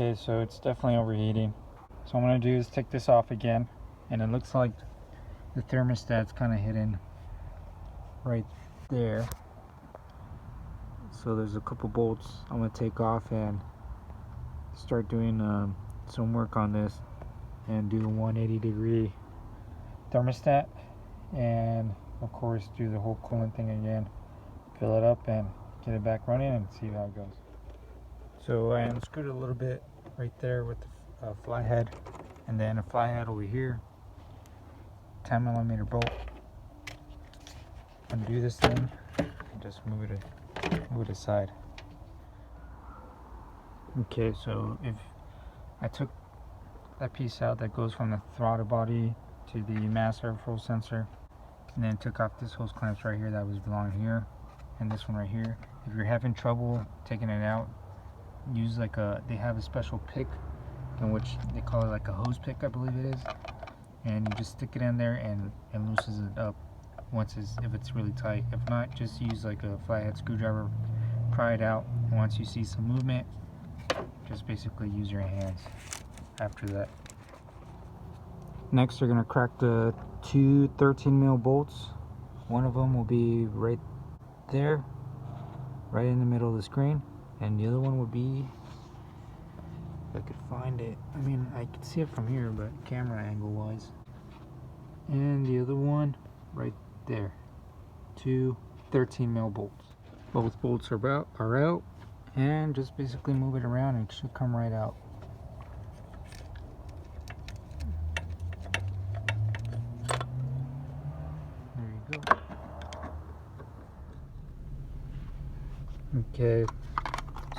Okay, so it's definitely overheating. So what I'm going to do is take this off again, and it looks like the thermostat's kind of hidden right there. So there's a couple bolts I'm going to take off and start doing some work on this and do a 180-degree thermostat, and of course do the whole coolant thing again, fill it up and get it back running and see how it goes. So I unscrewed a little bit right there with the flathead, and then a flathead over here, 10mm bolt. Undo this thing and just move it aside. Okay, so if I took that piece out that goes from the throttle body to the mass airflow sensor, and then took off this hose clamps right here that was belong here, and this one right here. If you're having trouble taking it out, use they have a special pick in which they call it like a hose pick, I believe it is, and you just stick it in there and it loosens it up if it's really tight. If not, just use like a flathead screwdriver, pry it out, and once you see some movement, just basically use your hands after that. Next, you're going to crack the two 13mm bolts. One of them will be right there, right in the middle of the screen, and the other one would be, if I could find it, I mean I could see it from here, but camera angle wise, and the other one right there. Two 13mm bolts. Both bolts are out, and just basically move it around and it should come right out. There you go. Okay,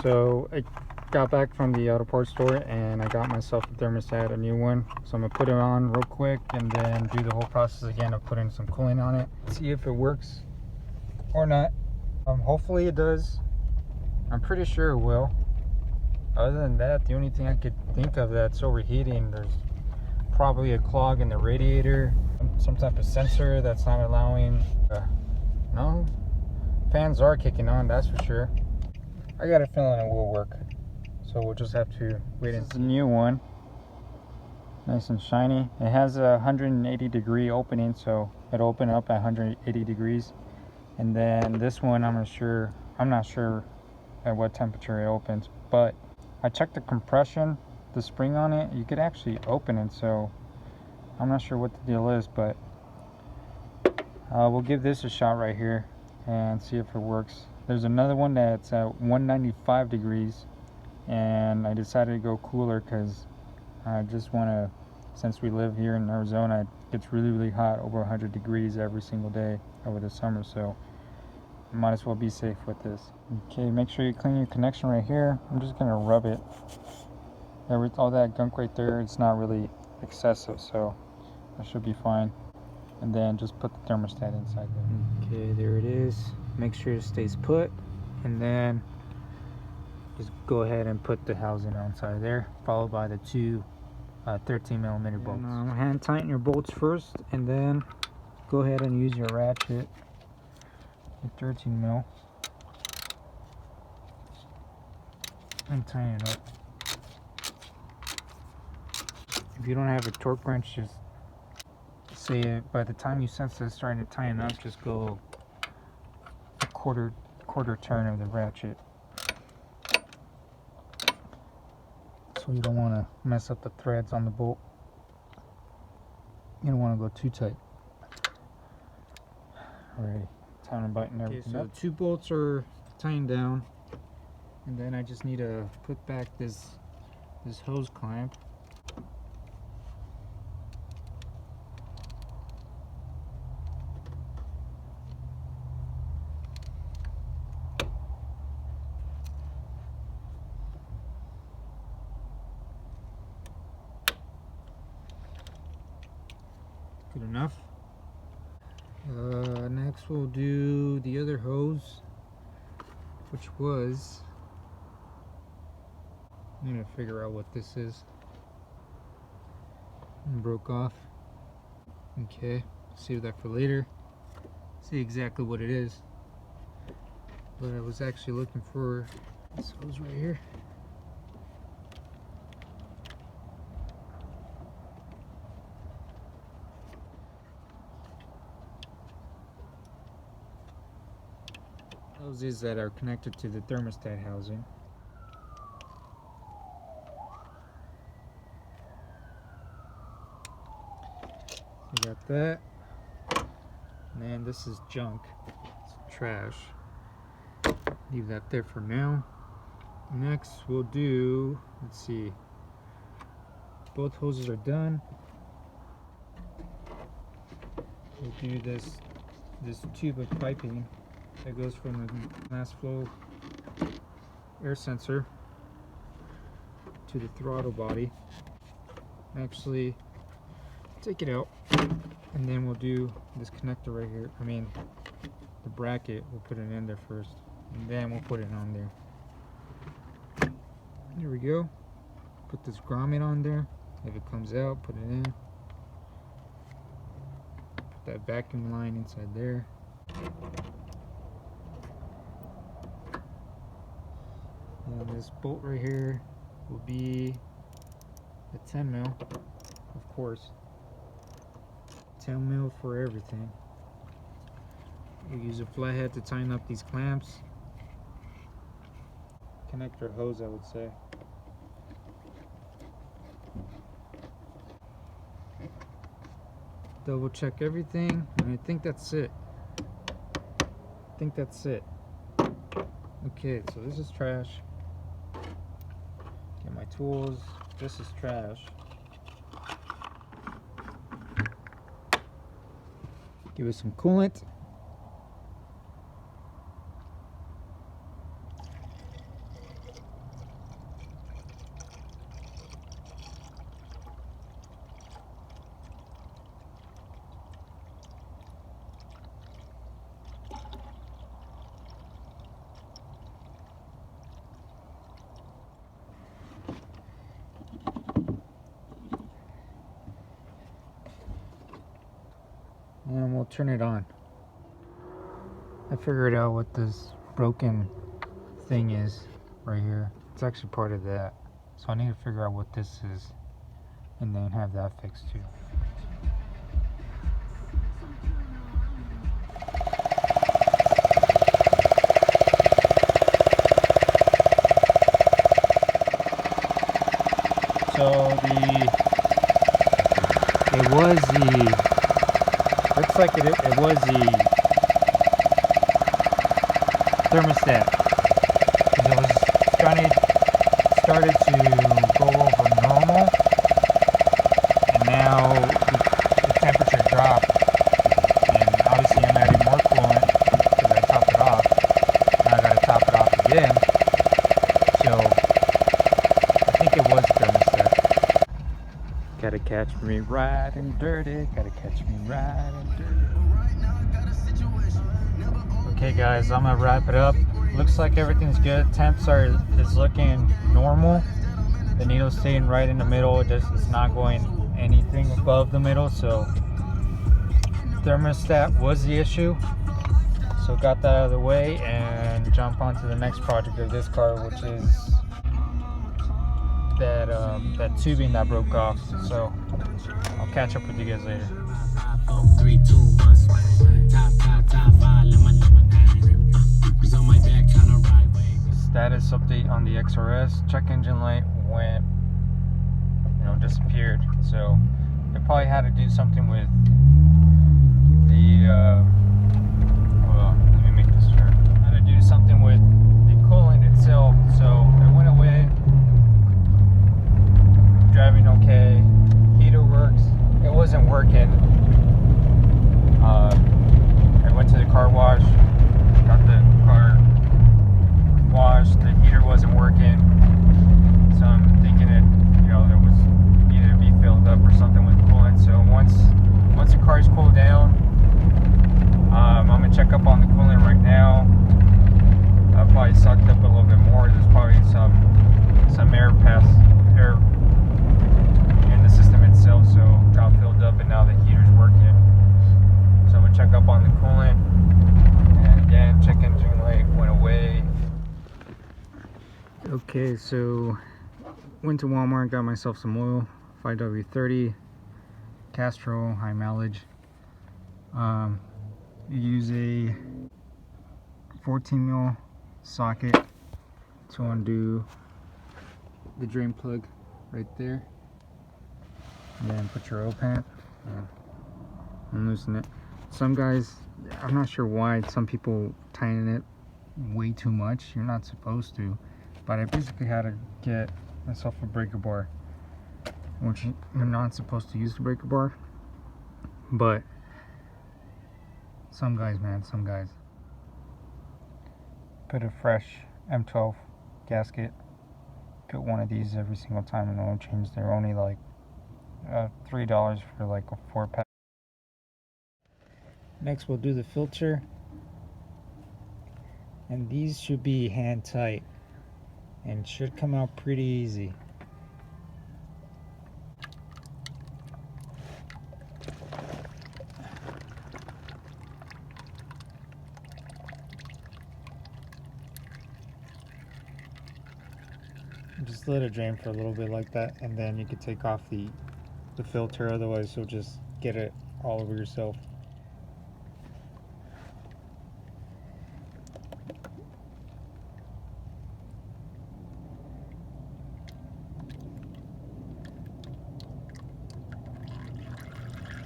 so I got back from the auto parts store and I got myself a thermostat, a new one. So I'm gonna put it on real quick and then do the whole process again of putting some coolant on it. See if it works or not. Hopefully it does. I'm pretty sure it will. Other than that, the only thing I could think of that's overheating, there's probably a clog in the radiator, some type of sensor that's not allowing. No, fans are kicking on, that's for sure. I got a feeling it will work, so we'll just have to wait and see. This is a new one, nice and shiny. It has a 180-degree opening, so it'll open up at 180 degrees. And then this one, I'm not sure at what temperature it opens, but I checked the compression, the spring on it, you could actually open it, so I'm not sure what the deal is, but we'll give this a shot right here and see if it works. There's another one that's at 195 degrees, and I decided to go cooler because I just want to, since we live here in Arizona, it gets really hot, over 100 degrees every single day over the summer, so might as well be safe with this. Okay, make sure you clean your connection right here. I'm just gonna rub it. All that gunk right there, it's not really excessive, so that should be fine. And then just put the thermostat inside there. Okay, there it is. Make sure it stays put, and then just go ahead and put the housing inside there, followed by the two 13mm bolts. Hand tighten your bolts first, and then go ahead and use your ratchet. 13mm, and tighten it up. If you don't have a torque wrench, just say it. By the time you sense it's starting to tighten up, just go a quarter turn of the ratchet. So you don't want to mess up the threads on the bolt. You don't want to go too tight. Alrighty. Time to button everything up. So 2 bolts are tightened down, and then I just need to put back this hose clamp. Good enough. Next we'll do the other hose, which was, I'm gonna figure out what this is. It broke off. Okay, save that for later. See exactly what it is. But I was actually looking for this hose right here. hoses that are connected to the thermostat housing. We got that. Man, this is junk. It's trash. Leave that there for now. Next we'll do, let's see, both hoses are done. We'll do this tube of piping that goes from the mass flow air sensor to the throttle body. Actually, take it out, and then we'll do this connector right here. I mean, the bracket, we'll put it in there first, and then we'll put it on there. There we go. Put this grommet on there. If it comes out, put it in. Put that vacuum line inside there. And this bolt right here will be a 10 mil, of course. 10 mil for everything. We use a flathead to tighten up these clamps. Connector hose, I would say. Double check everything, and I think that's it. Okay, so this is trash. Get my tools. This is trash. Give it some coolant. And we'll turn it on. I figured out what this broken thing is right here. It's actually part of that. So I need to figure out what this is and then have that fixed too. So looks like it was the thermostat, because it was started to go over normal, and now the temperature dropped, and obviously I'm adding more coolant because I topped it off. Now I gotta top it off again, so I think it was thermostat. Gotta catch me riding dirty, gotta catch me riding dirty. Okay guys, I'm gonna wrap it up. Looks like everything's good. Temps is looking normal. The needle's staying right in the middle. It's not going anything above the middle, so thermostat was the issue. So got that out of the way and jump onto the next project of this car, which is that tubing that broke off. So I'll catch up with you guys later. Status update on the XRS. Check engine light went, disappeared. So it probably had to do something with the hold on, let me make this turn. Had to do something with the coolant itself. So it went away. Driving okay. Heater works. It wasn't working. I went to the car wash, got the car washed. The heater wasn't working, so I'm thinking it, there was needed to be filled up or something with coolant. So once the car's cooled down, I'm gonna check up on the coolant right now. Probably sucked up a little bit more. There's probably some air in the system itself, so it got filled up, and now the heater's working. So I'm gonna check up on the coolant, and again, check engine light went away. Okay, so went to Walmart, got myself some oil, 5W30 Castrol, high mileage. You use a 14 mil socket to undo the drain plug right there, and then put your oil pan and loosen it. Some guys, I'm not sure why some people tighten it way too much. You're not supposed to, but I basically had to get myself a breaker bar, which you're not supposed to use the breaker bar, but some guys, man, some guys put a fresh M12 gasket, put one of these every single time in oil change. They're only like $3 for like a 4-pack. Next we'll do the filter, and these should be hand tight and should come out pretty easy. Just let it drain for a little bit like that, and then you can take off the filter, otherwise you'll just get it all over yourself.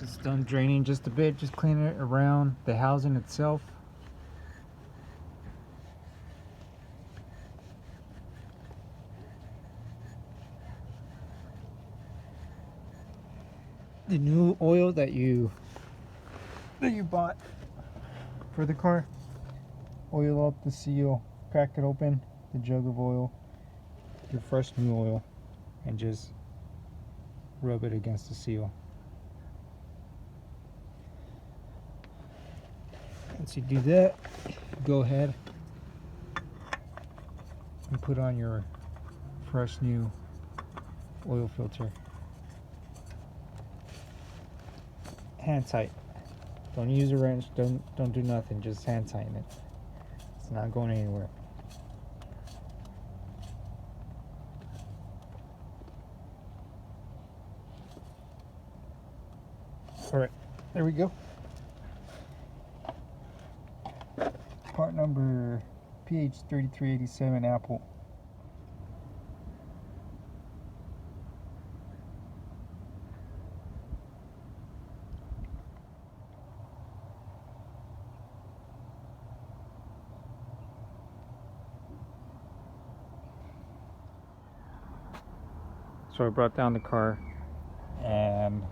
It's done draining just a bit, just clean it around the housing itself. The new oil that you bought for the car, oil up the seal, crack it open, the jug of oil, your fresh new oil, and just rub it against the seal. Once you do that, go ahead and put on your fresh new oil filter. Hand tight. Don't use a wrench, don't do nothing, just hand tighten it. It's not going anywhere. Alright, there we go. Part number PH3387 Apple. So I brought down the car and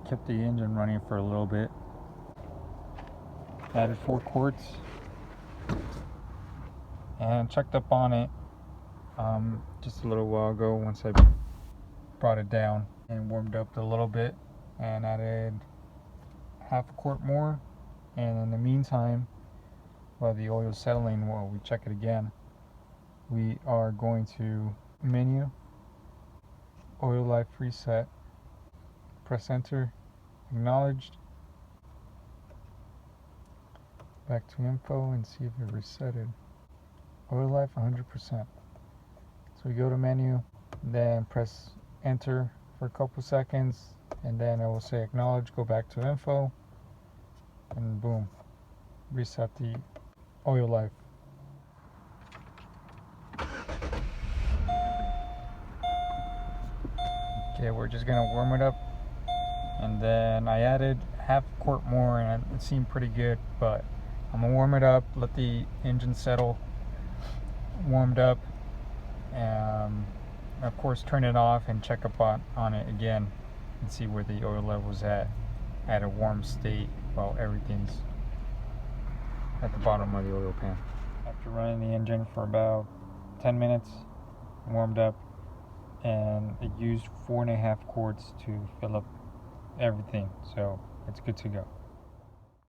kept the engine running for a little bit. Added 4 quarts and checked up on it just a little while ago once I brought it down and warmed up a little bit, and added half a quart more. And in the meantime, while the oil is settling, while we check it again, we are going to menu, oil life reset, press enter, acknowledged, back to info and see if it resetted. Oil life 100%. So we go to menu, then press enter for a couple seconds, and then it will say acknowledge, go back to info, and boom, reset the oil life. Okay, we're just gonna warm it up, and then I added half a quart more, and it seemed pretty good, but I'm gonna warm it up, let the engine settle, warmed up, and of course turn it off and check up on it again and see where the oil level's at a warm state while everything's at the bottom of the oil pan. After running the engine for about 10 minutes, warmed up, and it used 4.5 quarts to fill up everything, so it's good to go.